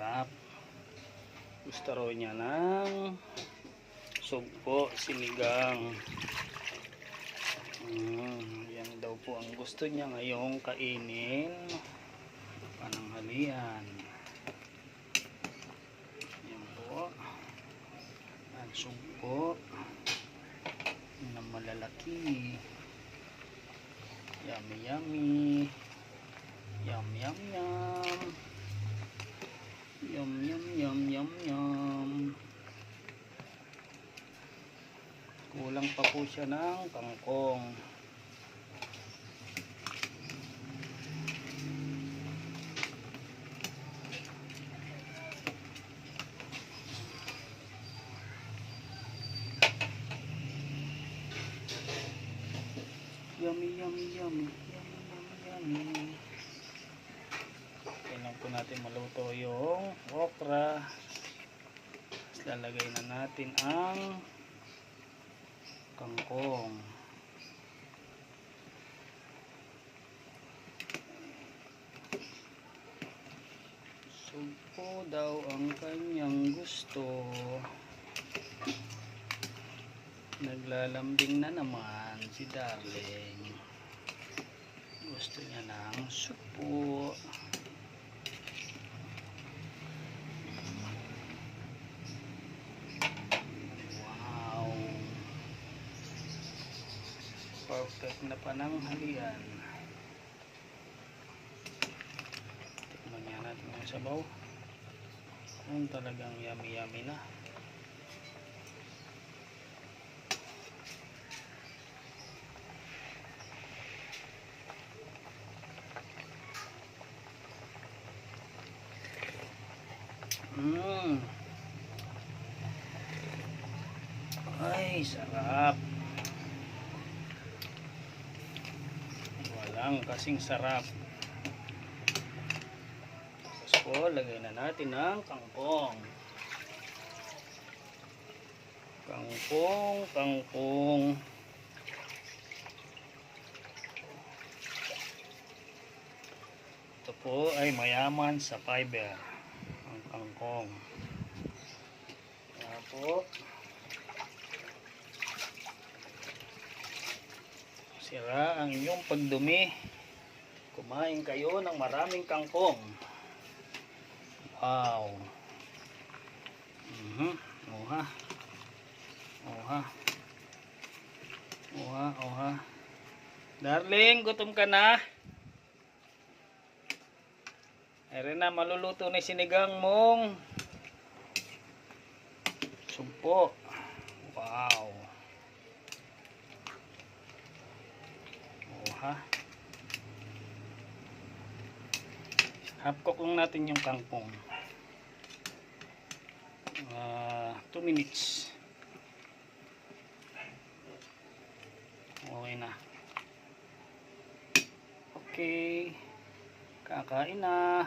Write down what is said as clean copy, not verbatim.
sarap. Gusto raw niya ng sugpo, sinigang. Yan daw po ang gusto niya ngayong kainin. Pananghalian. Yan po. At sugpo na malalaki. Yummy yummy. Yum yum yum. Yum yum yum yum yum. Kulang pa po siya ng kangkong. Yummy yummy yummy. Yummy yummy yummy. Kailangan po natin maluto yung okra. Tapos lalagay na natin ang kangkong. Sugpo daw ang kanyang gusto. Naglalambing na naman si Darling. Gusto niya ng sugpo. Wow. Perfect na pananghalian. Tikman niya natin ang sabaw. Kung talagang yummy yummy na. Ay, sarap. Walang kasing sarap. Tapos po, lagay na natin ang kangkong. Kangkong. Ito po ay mayaman sa fiber. Ang kangkong. Kaya po, sira ang inyong pagdumi. Kumain kayo ng maraming kangkong. Wow. Oha. Darling, gutom ka na? Ayan na, maluluto na sinigang mong sugpo. Wow. Half cook lang natin yung kangkong. 2 minutes. Okay na. Okay. Kakain na.